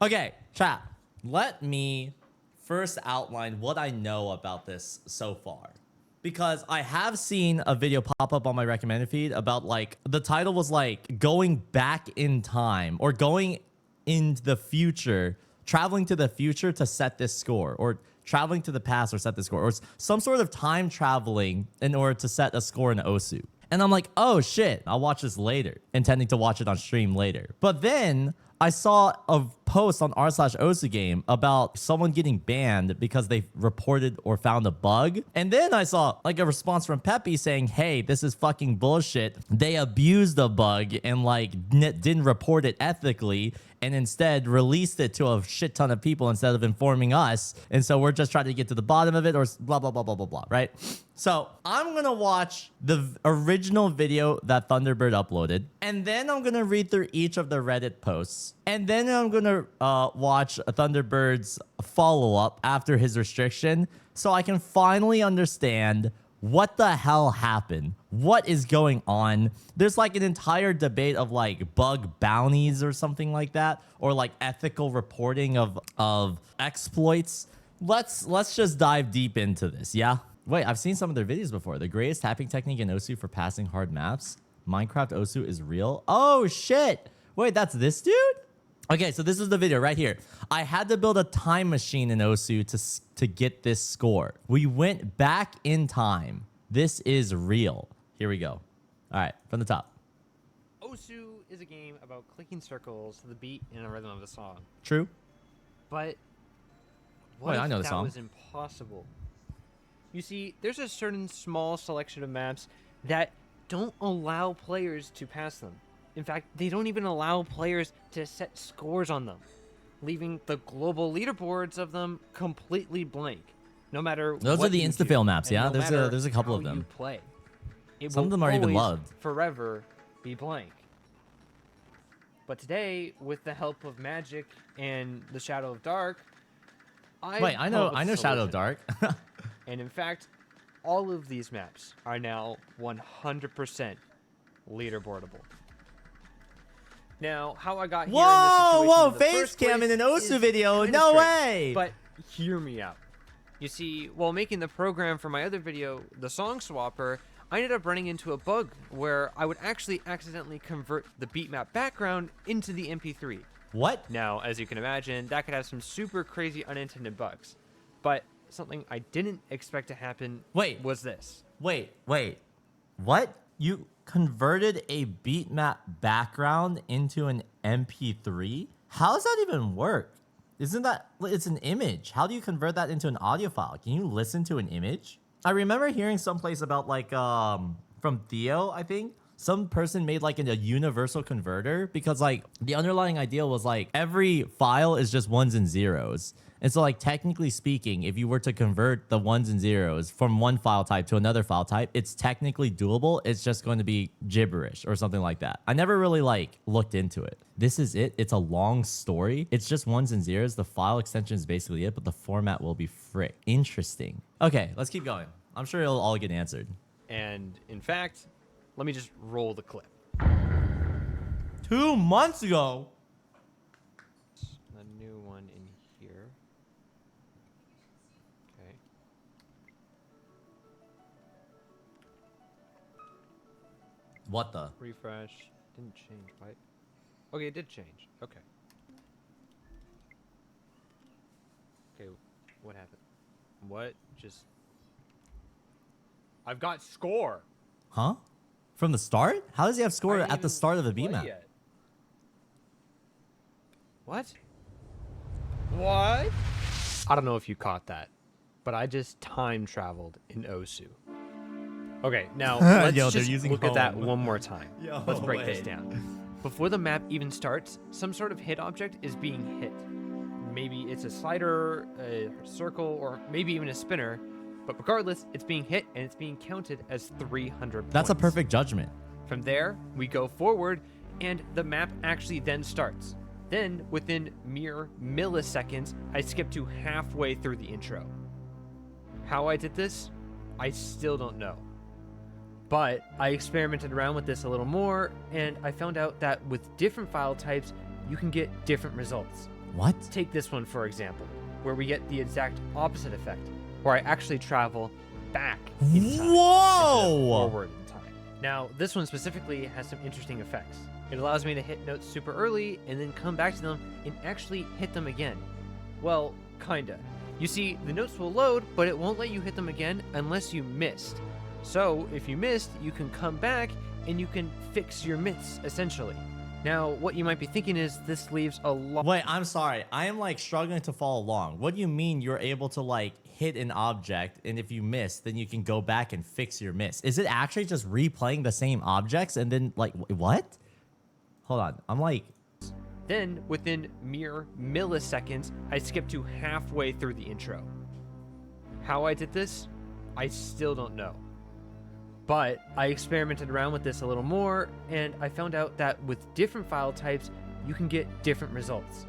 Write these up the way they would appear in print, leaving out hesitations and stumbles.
Okay, chat. Let me first outline what I know about this so far. Because I have seen a video pop up on my recommended feed about like, the title was like going back in time or going into the future, traveling to the future to set this score, or traveling to the past or set the score, or some sort of time traveling in order to set a score in Osu. And I'm like, oh shit, I'll watch this later, intending to watch it on stream later. But then I saw a post on r/Osu game about someone getting banned because they reported or found a bug. And then I saw like a response from Peppy saying, hey, this is fucking bullshit. They abused the bug and like didn't report it ethically, and instead released it to a shit ton of people instead of informing us. And so we're just trying to get to the bottom of it, or blah, blah, blah, blah, blah, blah, right? So I'm going to watch the original video that ThunderBird uploaded, and then I'm going to read through each of the Reddit posts. And then I'm going to watch ThunderBird's follow-up after his restriction, so I can finally understand what the hell happened? What is going on? There's like an entire debate of like bug bounties or something like that, or like ethical reporting of exploits. Let's just dive deep into this, yeah? Wait, I've seen some of their videos before. The greatest tapping technique in Osu for passing hard maps. Minecraft Osu is real. Oh shit. Wait, that's this dude? Okay, so this is the video right here. I had to build a time machine in Osu to get this score. We went back in time. This is real. Here we go. All right, from the top. Osu is a game about clicking circles to the beat and the rhythm of a song. True. But what if I know the that song. was impossible? You see, there's a certain small selection of maps that don't allow players to pass them. In fact, they don't even allow players to set scores on them, leaving the global leaderboards of them completely blank. No matter those what are the you Instafail do, maps, yeah? no there's a couple how of them. You play. It Some will of them are even always loved. Forever be blank. But today, with the help of magic and the Shadow of Dark, I know Shadow of Dark. And in fact, all of these maps are now 100% leaderboardable. Now, how I got here in this situation face cam in an Osu video. No way. But hear me out. You see, while making the program for my other video, the Song Swapper, I ended up running into a bug where I would actually accidentally convert the beatmap background into the MP3. What? Now, as you can imagine, that could have some super crazy unintended bugs. But something I didn't expect to happen was this. Wait. What? You converted a beatmap background into an MP3? How does that even work? Isn't that, it's an image. How do you convert that into an audio file? Can you listen to an image? I remember hearing someplace about like, from Theo, I think, some person made like a universal converter, because like the underlying idea was like every file is just ones and zeros. And so like technically speaking, if you were to convert the ones and zeros from one file type to another file type, it's technically doable. It's just going to be gibberish or something like that. I never really like looked into it. This is it. It's a long story. It's just ones and zeros. The file extension is basically it, but the format will be frick. Interesting. Okay, let's keep going. I'm sure it'll all get answered. And in fact, let me just roll the clip. 2 months ago. A new one in here. Okay. What the? Refresh. Didn't change, right? Okay, it did change. Okay. Okay, what happened? What? Just... I've got score! Huh? From the start? How does he have score at the start of the beatmap? What? What? I don't know if you caught that, but I just time traveled in Osu. Okay, now let's just look at that one more time. Let's break this down. Before the map even starts, some sort of hit object is being hit. Maybe it's a slider, a circle, or maybe even a spinner. But regardless, it's being hit and it's being counted as 300 points. That's a perfect judgment. From there, we go forward and the map actually then starts. Then, within mere milliseconds, I skip to halfway through the intro. How I did this, I still don't know. But I experimented around with this a little more, and I found out that with different file types, you can get different results. What? Take this one for example, where we get the exact opposite effect, where I actually travel back in time. Whoa! Forward in time. Now, this one specifically has some interesting effects. It allows me to hit notes super early and then come back to them and actually hit them again. Well, kinda. You see, the notes will load, but it won't let you hit them again unless you missed. So, if you missed, you can come back and you can fix your miss, essentially. Now, what you might be thinking is this leaves a lot. Wait, I'm sorry. I am like struggling to follow along. What do you mean you're able to like hit an object, and if you miss, then you can go back and fix your miss? Is it actually just replaying the same objects and then like, what? Hold on. I'm like... Then, within mere milliseconds, I skipped to halfway through the intro. How I did this, I still don't know. But I experimented around with this a little more, and I found out that with different file types, you can get different results.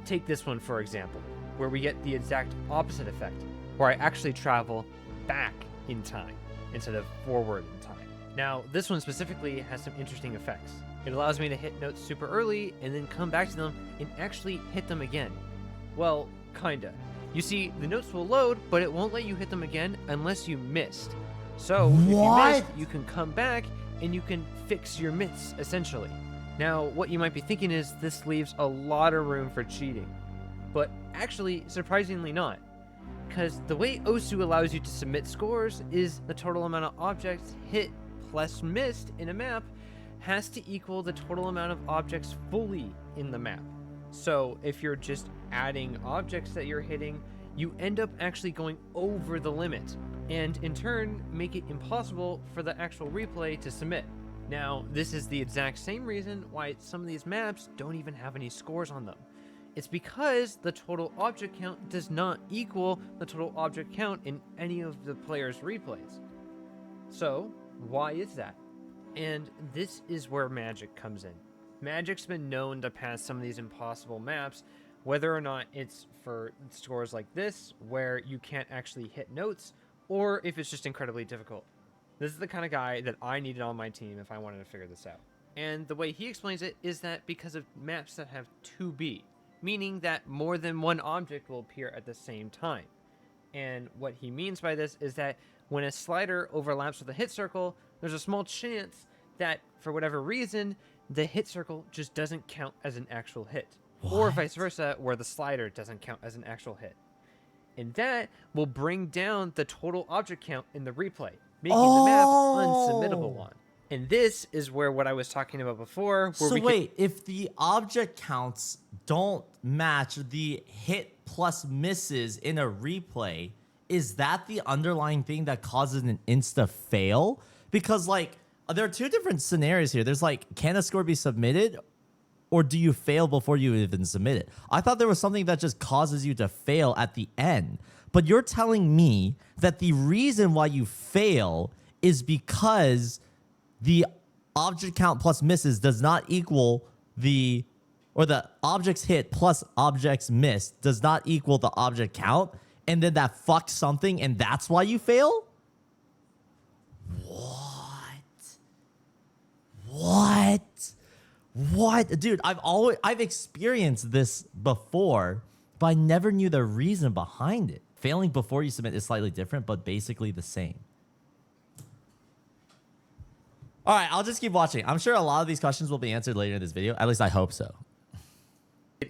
Take this one for example, where we get the exact opposite effect, where I actually travel back in time instead of forward in time. Now, this one specifically has some interesting effects. It allows me to hit notes super early and then come back to them and actually hit them again. Well, kinda. You see, the notes will load, but it won't let you hit them again unless you missed. So, if you missed, you can come back and you can fix your miss, essentially. Now, what you might be thinking is this leaves a lot of room for cheating. But actually, surprisingly not. Because the way OSU allows you to submit scores is the total amount of objects hit plus missed in a map has to equal the total amount of objects fully in the map. So if you're just adding objects that you're hitting, you end up actually going over the limit, and in turn make it impossible for the actual replay to submit. Now, this is the exact same reason why some of these maps don't even have any scores on them. It's because the total object count does not equal the total object count in any of the players' replays. So, why is that? And this is where magic comes in. Magic's been known to pass some of these impossible maps, whether or not it's for scores like this, where you can't actually hit notes, or if it's just incredibly difficult. This is the kind of guy that I needed on my team if I wanted to figure this out. And the way he explains it is that because of maps that have 2B, meaning that more than one object will appear at the same time. And what he means by this is that when a slider overlaps with a hit circle, there's a small chance that, for whatever reason, the hit circle just doesn't count as an actual hit. What? Or vice versa, where the slider doesn't count as an actual hit. And that will bring down the total object count in the replay, making the map unsubmittable one. And this is where what I was talking about before. Where so wait, if the object counts don't match the hit plus misses in a replay, is that the underlying thing that causes an insta fail? Because like, there are two different scenarios here. There's like, can a score be submitted, or do you fail before you even submit it? I thought there was something that just causes you to fail at the end. But you're telling me that the reason why you fail is because the object count plus misses does not equal the, or the objects hit plus objects missed does not equal the object count, and then that fucks something, and that's why you fail? What? Dude, I've experienced this before, but I never knew the reason behind it. Failing before you submit is slightly different, but basically the same. All right, I'll just keep watching. I'm sure a lot of these questions will be answered later in this video. At least I hope so.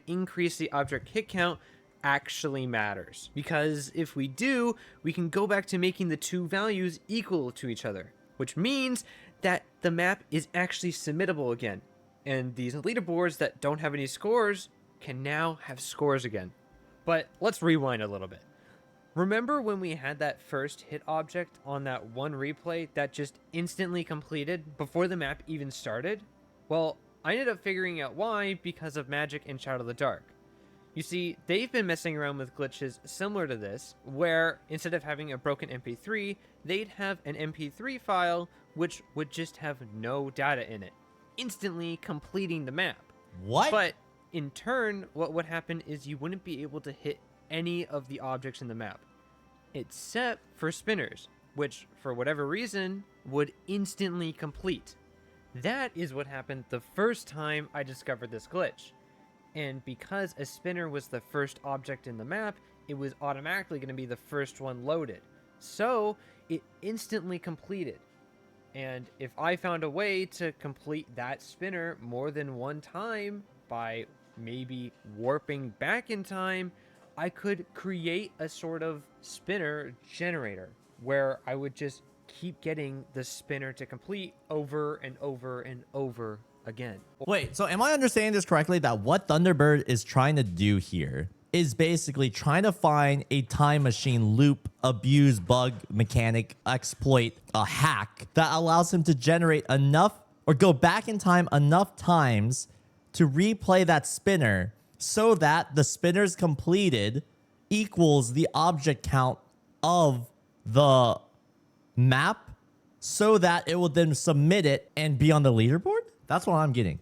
Increase the object hit count actually matters, because if we do, we can go back to making the two values equal to each other, which means that the map is actually submittable again, and these leaderboards that don't have any scores can now have scores again. But let's rewind a little bit. Remember when we had that first hit object on that one replay that just instantly completed before the map even started? Well, I ended up figuring out why because of Magic and Shout of the Dark. You see, they've been messing around with glitches similar to this, where instead of having a broken MP3, they'd have an MP3 file which would just have no data in it, instantly completing the map. What? But in turn, what would happen is you wouldn't be able to hit any of the objects in the map, except for spinners, which for whatever reason would instantly complete. That is what happened the first time I discovered this glitch. And because a spinner was the first object in the map, it was automatically going to be the first one loaded. So it instantly completed. And if I found a way to complete that spinner more than one time by maybe warping back in time, I could create a sort of spinner generator where I would just keep getting the spinner to complete over and over and over again. Wait, so am I understanding this correctly that what Thunderbird is trying to do here is basically trying to find a time machine loop, abuse, bug, mechanic, exploit, a hack that allows him to generate enough or go back in time enough times to replay that spinner so that the spinner's completed equals the object count of the map so that it will then submit it and be on the leaderboard? That's what I'm getting.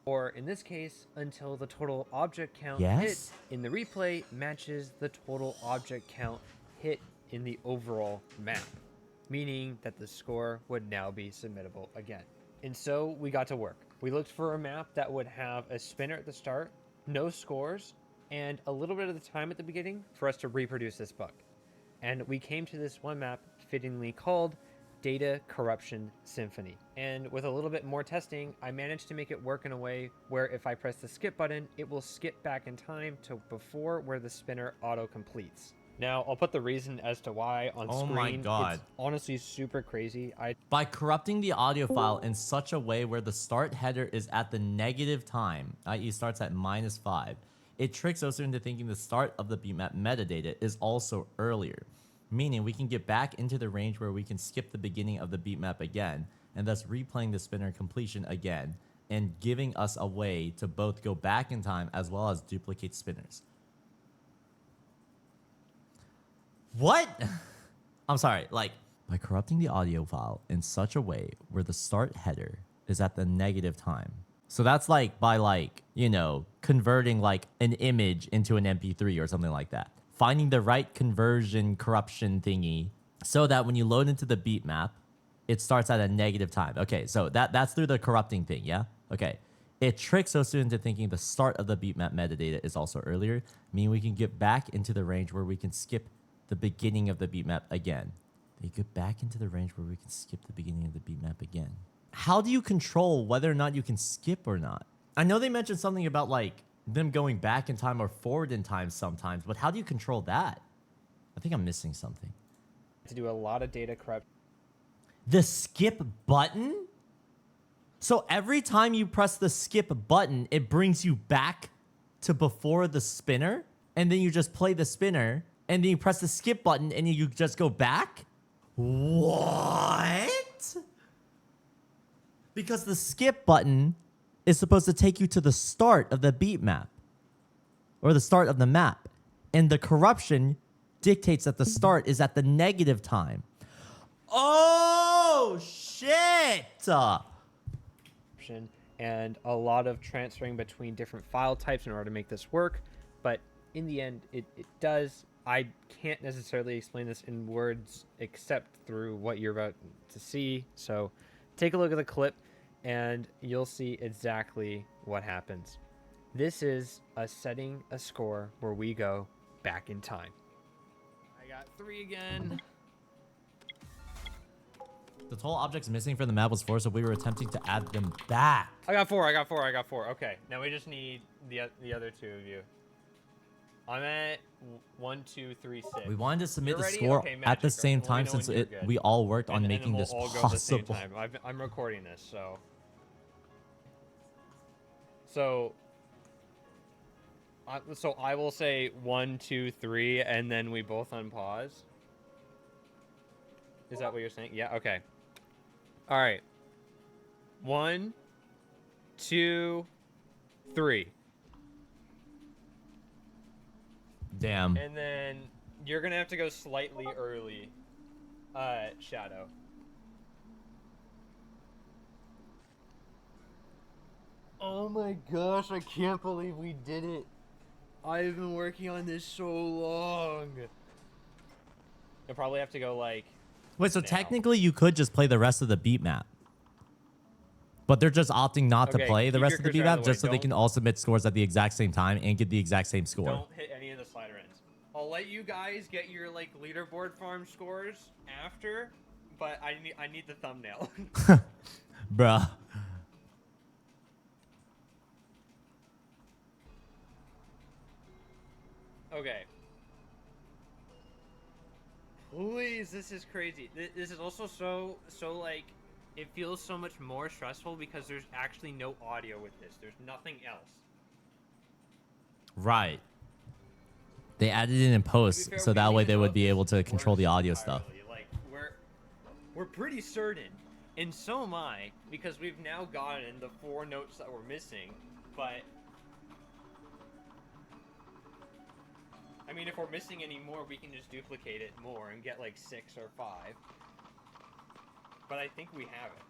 Or in this case, until the total object count Yes? hit in the replay matches the total object count hit in the overall map, meaning that the score would now be submittable again. And so we got to work. We looked for a map that would have a spinner at the start, no scores, and a little bit of the time at the beginning for us to reproduce this bug. And we came to this one map fittingly called Data Corruption Symphony. And with a little bit more testing, I managed to make it work in a way where if I press the skip button, it will skip back in time to before where the spinner auto completes. Now, I'll put the reason as to why on screen. Oh my God. It's honestly super crazy. By corrupting the audio file in such a way where the start header is at the negative time, i.e. starts at -5, it tricks Osu into thinking the start of the beatmap metadata is also earlier, meaning we can get back into the range where we can skip the beginning of the beatmap again, and thus replaying the spinner completion again, and giving us a way to both go back in time as well as duplicate spinners. What? I'm sorry, like, by corrupting the audio file in such a way where the start header is at the negative time. So that's like by like, you know, converting like an image into an MP3 or something like that. Finding the right conversion corruption thingy so that when you load into the beat map, it starts at a negative time. Okay, so that's through the corrupting thing, yeah? Okay. It tricks Osu into thinking the start of the beat map metadata is also earlier, meaning we can get back into the range where we can skip the beginning of the beat map again. They get back into the range where we can skip the beginning of the beat map again. How do you control whether or not you can skip or not? I know they mentioned something about like them going back in time or forward in time sometimes, but how do you control that? I think I'm missing something. To do a lot of data corruption. The skip button? So every time you press the skip button, it brings you back to before the spinner, and then you just play the spinner, and then you press the skip button, and you just go back? What? Because the skip button is supposed to take you to the start of the beat map, or the start of the map, and the corruption dictates that the start is at the negative time. Oh, shit! And a lot of transferring between different file types in order to make this work, but in the end, it does. I can't necessarily explain this in words except through what you're about to see, so take a look at the clip and you'll see exactly what happens. This is us setting a score where we go back in time. I got 3 again. The total objects missing from the map was 4, so we were attempting to add them back. I got 4. Okay, now we just need the other 2 of you. I'm at 1, 2, 3, 6. We wanted to submit the score at the same time since we all worked on making this possible. I'm recording this, so I will say 1, 2, 3, and then we both unpause. Is that what you're saying? Yeah. Okay. All right. 1, 2, 3. Damn. And then you're gonna have to go slightly early, Shadow. Oh my gosh, I can't believe we did it. I've been working on this so long. You'll probably have to go like... Wait, so technically you could just play the rest of the beat map. But they're just opting not to play the rest of the B map just so they Don't- can all submit scores at the exact same time and get the exact same score. Don't hit any of the slider ends. I'll let you guys get your like leaderboard farm scores after, but I need the thumbnail. Bruh. Okay. Please, this is crazy. This is also so like, it feels so much more stressful because there's actually no audio with this. There's nothing else. Right. They added it in post, fair, so that way they would be able to control the audio stuff. Like, we're pretty certain, and so am I, because we've now gotten the 4 notes that were missing, but I mean, if we're missing any more, we can just duplicate it more and get like 6 or 5. But I think we have it.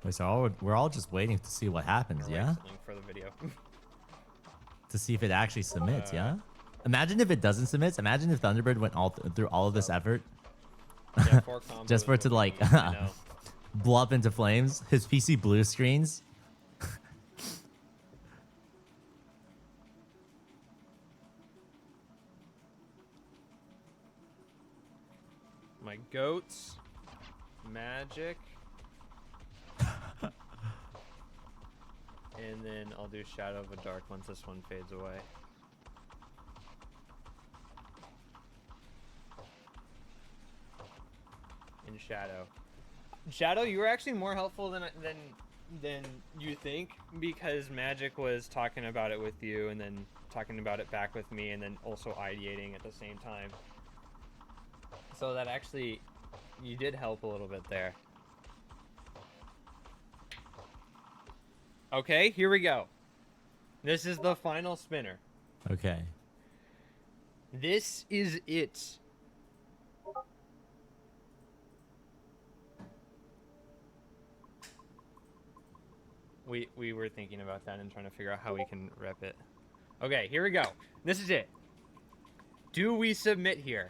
Wait, so we're all just waiting to see what happens, yeah? For the video. To see if it actually submits, yeah? Imagine if it doesn't submit. Imagine if Thunderbird went through all of this effort Yeah, just for it to like blow up into flames. His PC blue screens. My goats, magic, and then I'll do Shadow of a Dark once this one fades away. And Shadow, you were actually more helpful than you think, because Magic was talking about it with you and then talking about it back with me and then also ideating at the same time. So that actually, you did help a little bit there. Okay, here we go. This is the final spinner. Okay. This is it. We were thinking about that and trying to figure out how we can rep it. Okay, here we go. This is it. Do we submit here?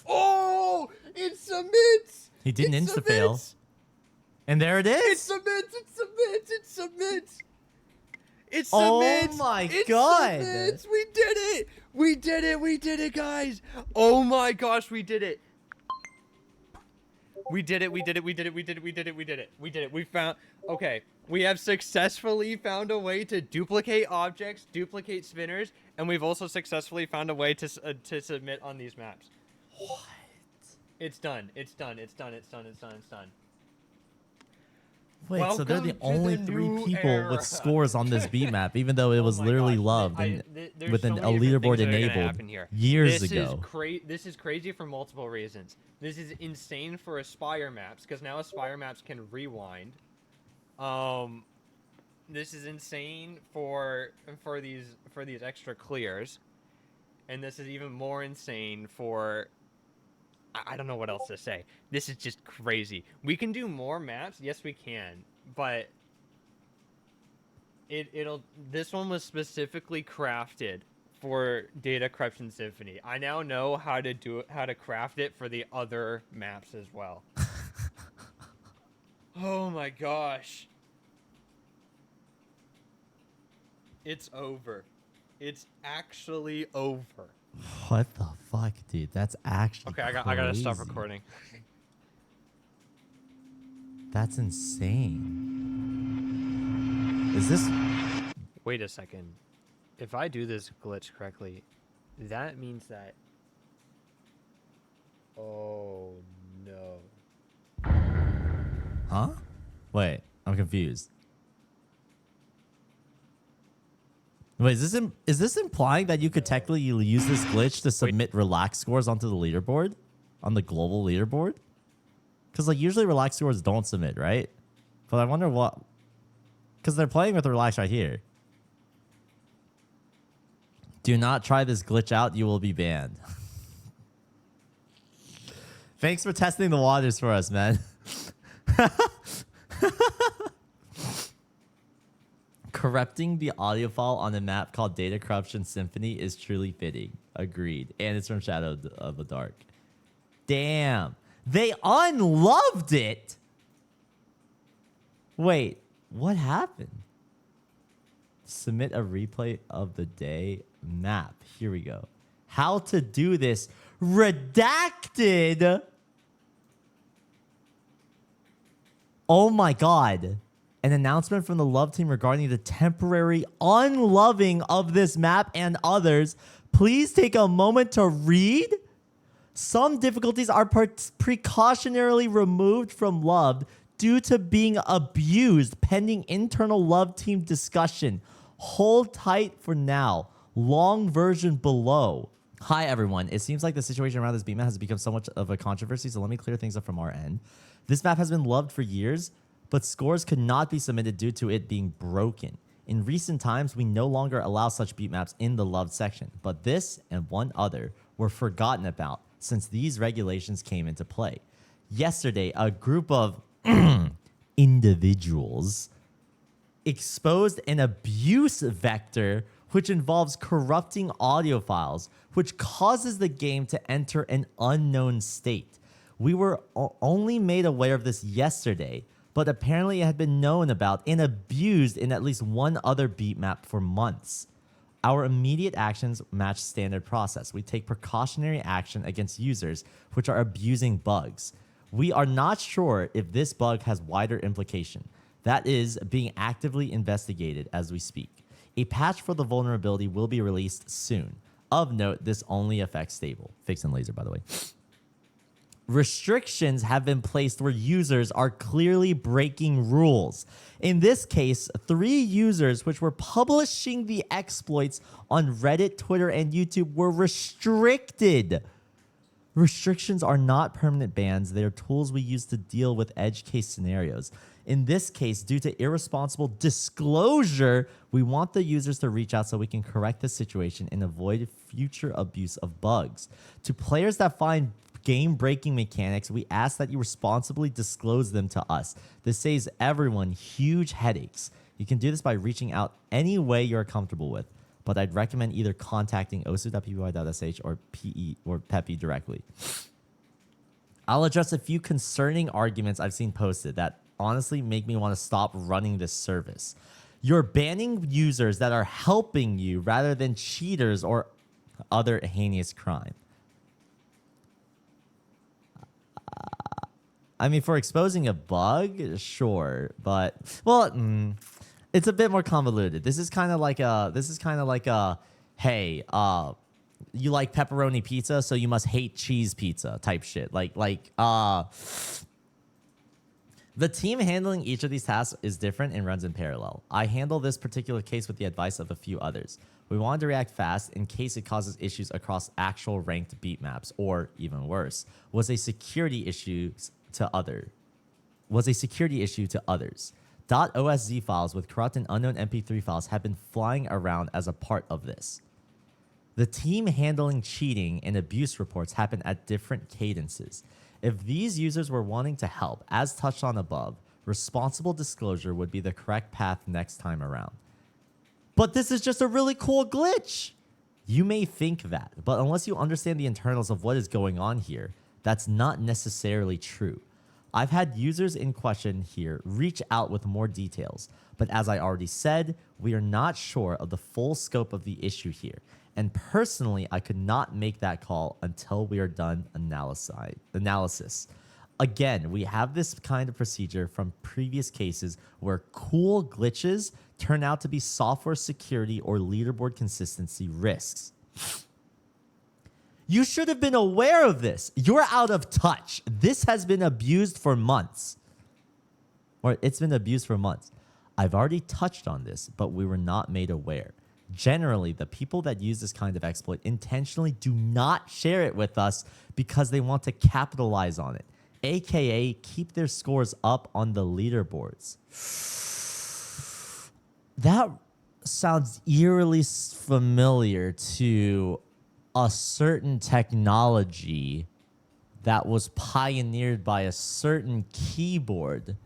Oh, it submits. He didn't insta-fail. And there it is. It submits. It submits. It submits. It submits. Oh my god. Submits. We did it. We did it. We did it, guys. Oh my gosh, we did it. We did it. We did it. We did it. We did it. We did it. We did it. We did it. We found. Okay. We have successfully found a way to duplicate objects, duplicate spinners, and we've also successfully found a way to submit on these maps. What? It's done. It's done. It's done. It's done. It's done. It's done. Wait, so they're the only 3 people with scores on this B map, even though it was literally loved and with a leaderboard enabled years ago. This is crazy for multiple reasons. This is insane for Aspire maps, because now Aspire maps can rewind. This is insane for these extra clears, and this is even more insane for. I don't know what else to say. This is just crazy. We can do more maps. Yes, we can. But this one was specifically crafted for Data Corruption Symphony. I now know how to craft it for the other maps as well. Oh my gosh. It's over. It's actually over. What the fuck, dude? That's actually okay. I gotta stop recording. That's insane. Is this? Wait a second. If I do this glitch correctly, that means that. Oh no. Huh? Wait, I'm confused. Wait, is this implying that you could technically use this glitch to submit relax scores onto the leaderboard? On the global leaderboard? Because like usually relax scores don't submit, right? But I wonder what... Because they're playing with relax right here. Do not try this glitch out, you will be banned. Thanks for testing the waters for us, man. corrupting the audio file on a map called Data Corruption Symphony is truly fitting. Agreed. And it's from Shadow of the Dark. Damn. They unloved it. Wait, what happened? Submit a replay of the day map. Here we go. How to do this. Redacted. Oh my God. An announcement from the Love team regarding the temporary unloving of this map and others. Please take a moment to read. Some difficulties are precautionarily removed from Love due to being abused pending internal Love team discussion. Hold tight for now. Long version below. Hi, everyone. It seems like the situation around this beat map has become so much of a controversy, so let me clear things up from our end. This map has been loved for years, but scores could not be submitted due to it being broken. In recent times, we no longer allow such beat maps in the loved section, but this and one other were forgotten about since these regulations came into play. Yesterday, a group of individuals exposed an abuse vector which involves corrupting audio files, which causes the game to enter an unknown state. We were only made aware of this yesterday, but apparently it had been known about and abused in at least one other beat map for months. Our immediate actions match standard process. We take precautionary action against users which are abusing bugs. We are not sure if this bug has wider implication. That is being actively investigated as we speak. A patch for the vulnerability will be released soon. Of note, this only affects stable. Fix and laser, by the way. Restrictions have been placed where users are clearly breaking rules. In this case, 3 users which were publishing the exploits on Reddit, Twitter, and YouTube were restricted. Restrictions are not permanent bans. They are tools we use to deal with edge case scenarios. In this case, due to irresponsible disclosure, we want the users to reach out so we can correct the situation and avoid future abuse of bugs. To players that find game-breaking mechanics, we ask that you responsibly disclose them to us. This saves everyone huge headaches. You can do this by reaching out any way you're comfortable with, but I'd recommend either contacting osu.py.sh or Peppy directly. I'll address a few concerning arguments I've seen posted that honestly make me want to stop running this service. You're banning users that are helping you rather than cheaters or other heinous crime. I mean, for exposing a bug, sure, but well, it's a bit more convoluted. This is kind of like a, hey, you like pepperoni pizza, so you must hate cheese pizza type shit. The team handling each of these tasks is different and runs in parallel. I handle this particular case with the advice of a few others. We wanted to react fast in case it causes issues across actual ranked beat maps, or even worse, was a security issue to others. .osz files with corrupt and unknown MP3 files have been flying around as a part of this. The team handling cheating and abuse reports happen at different cadences. If these users were wanting to help, as touched on above, responsible disclosure would be the correct path next time around. But this is just a really cool glitch. You may think that, but unless you understand the internals of what is going on here, that's not necessarily true. I've had users in question here reach out with more details, but as I already said, we are not sure of the full scope of the issue here. And personally, I could not make that call until we are done analysis. Again, we have this kind of procedure from previous cases where cool glitches turn out to be software security or leaderboard consistency risks. You should have been aware of this. You're out of touch. This has been abused for months. Or it's been abused for months. I've already touched on this, but we were not made aware. Generally, the people that use this kind of exploit intentionally do not share it with us because they want to capitalize on it, aka keep their scores up on the leaderboards. That sounds eerily familiar to a certain technology that was pioneered by a certain keyboard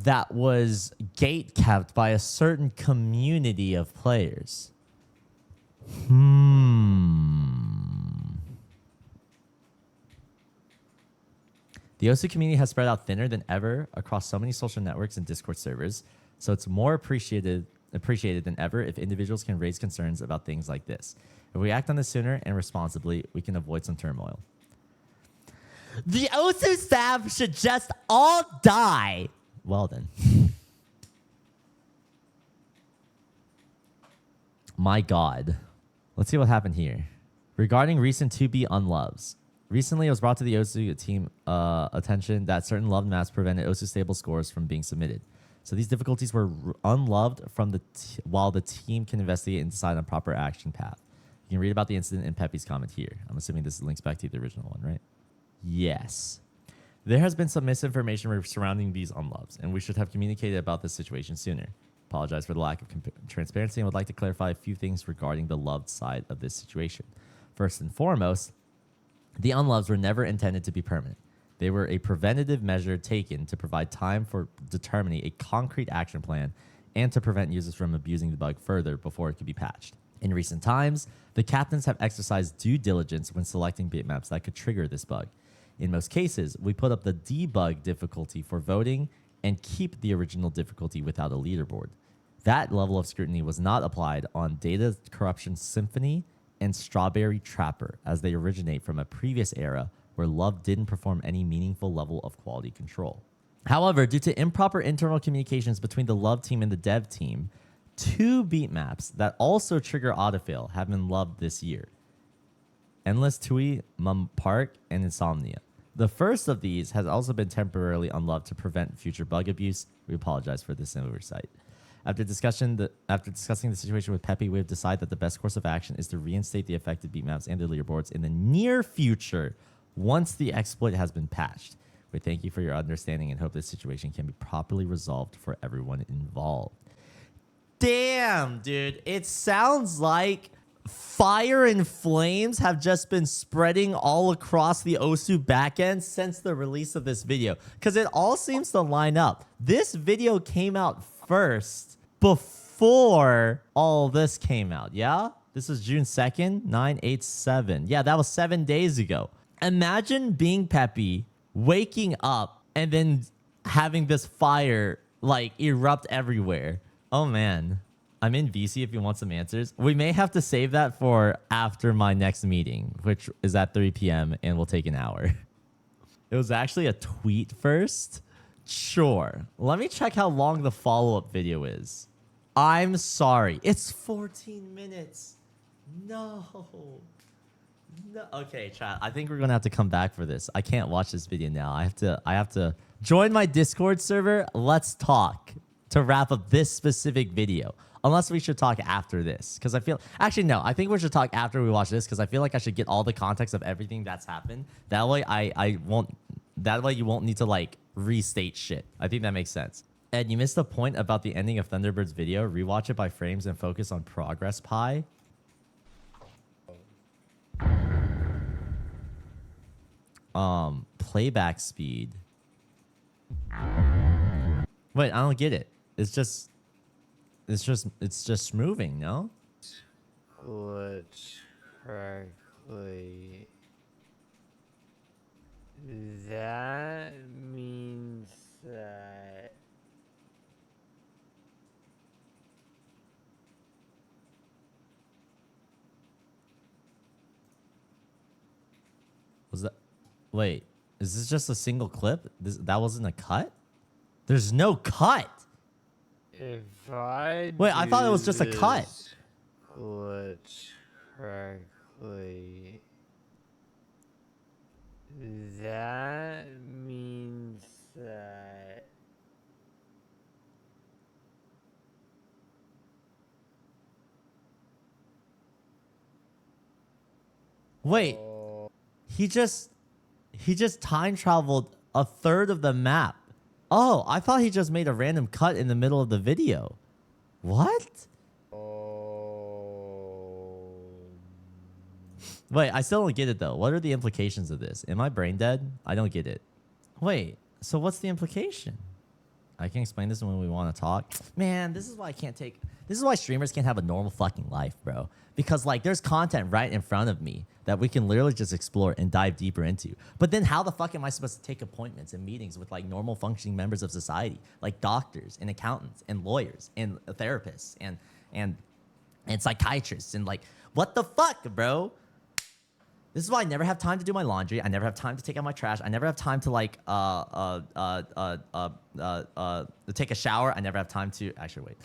that was gate kept by a certain community of players. The OSU community has spread out thinner than ever across so many social networks and Discord servers, so it's more appreciated than ever if individuals can raise concerns about things like this. If we act on this sooner and responsibly, we can avoid some turmoil. The OSU staff should just all die. Well then. My God. Let's see what happened here. Regarding recent 2B unloves. Recently, it was brought to the OSU team attention that certain loved maps prevented OSU stable scores from being submitted. So these difficulties were unloved from while the team can investigate and decide on proper action path. You can read about the incident in Pepe's comment here. I'm assuming this links back to the original one, right? Yes. There has been some misinformation surrounding these unloves, and we should have communicated about this situation sooner. Apologize for the lack of transparency and would like to clarify a few things regarding the loved side of this situation. First and foremost, the unloves were never intended to be permanent. They were a preventative measure taken to provide time for determining a concrete action plan and to prevent users from abusing the bug further before it could be patched. In recent times, the captains have exercised due diligence when selecting bitmaps that could trigger this bug. In most cases, we put up the debug difficulty for voting and keep the original difficulty without a leaderboard. That level of scrutiny was not applied on Data Corruption Symphony and Strawberry Trapper, as they originate from a previous era where Love didn't perform any meaningful level of quality control. However, due to improper internal communications between the Love team and the dev team, 2 beat maps that also trigger autofill have been loved this year. Endless Tui, Mum Park, and Insomnia. The first of these has also been temporarily unloved to prevent future bug abuse. We apologize for this oversight. After discussing the situation with Pepe, we have decided that the best course of action is to reinstate the affected beat maps and the leaderboards in the near future once the exploit has been patched. We thank you for your understanding and hope this situation can be properly resolved for everyone involved. Damn, dude. It sounds like fire and flames have just been spreading all across the OSU backend since the release of this video, because it all seems to line up. This video came out first before all this came out. Yeah, this is June 2nd, 987. Yeah, that was 7 days ago. Imagine being Pepe, waking up and then having this fire like erupt everywhere. Oh man, I'm in VC if you want some answers. We may have to save that for after my next meeting, which is at 3 p.m. and will take an hour. It was actually a tweet first. Sure. Let me check how long the follow-up video is. I'm sorry. It's 14 minutes. No. No. Okay, chat. I think we're gonna have to come back for this. I can't watch this video now. I have to join my Discord server. Let's talk to wrap up this specific video. Unless we should talk after this, because I feel actually no. I think we should talk after we watch this, because I feel like I should get all the context of everything that's happened. That way I won't. That way you won't need to like restate shit. I think that makes sense. Ed, you missed the point about the ending of Thunderbird's video. Rewatch it by frames and focus on progress pie. Playback speed. Wait, I don't get it. It's just moving, no? Let's correctly. That means that was that? Wait, is this just a single clip? That wasn't a cut? There's no cut. If I wait, I thought it was just a cut. Let's correctly. That means that wait, he just time traveled a third of the map. Oh, I thought he just made a random cut in the middle of the video. What? Wait, I still don't get it though. What are the implications of this? Am I brain dead? I don't get it. Wait, so what's the implication? I can explain this when we want to talk. Man, this is why I can't take. This is why streamers can't have a normal fucking life, bro. Because like there's content right in front of me that we can literally just explore and dive deeper into. But then how the fuck am I supposed to take appointments and meetings with like normal functioning members of society, like doctors and accountants and lawyers and therapists and psychiatrists and like what the fuck, bro? This is why I never have time to do my laundry. I never have time to take out my trash. I never have time to like take a shower. I never have time to actually wait.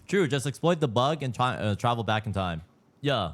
True, just exploit the bug and try travel back in time. Yeah.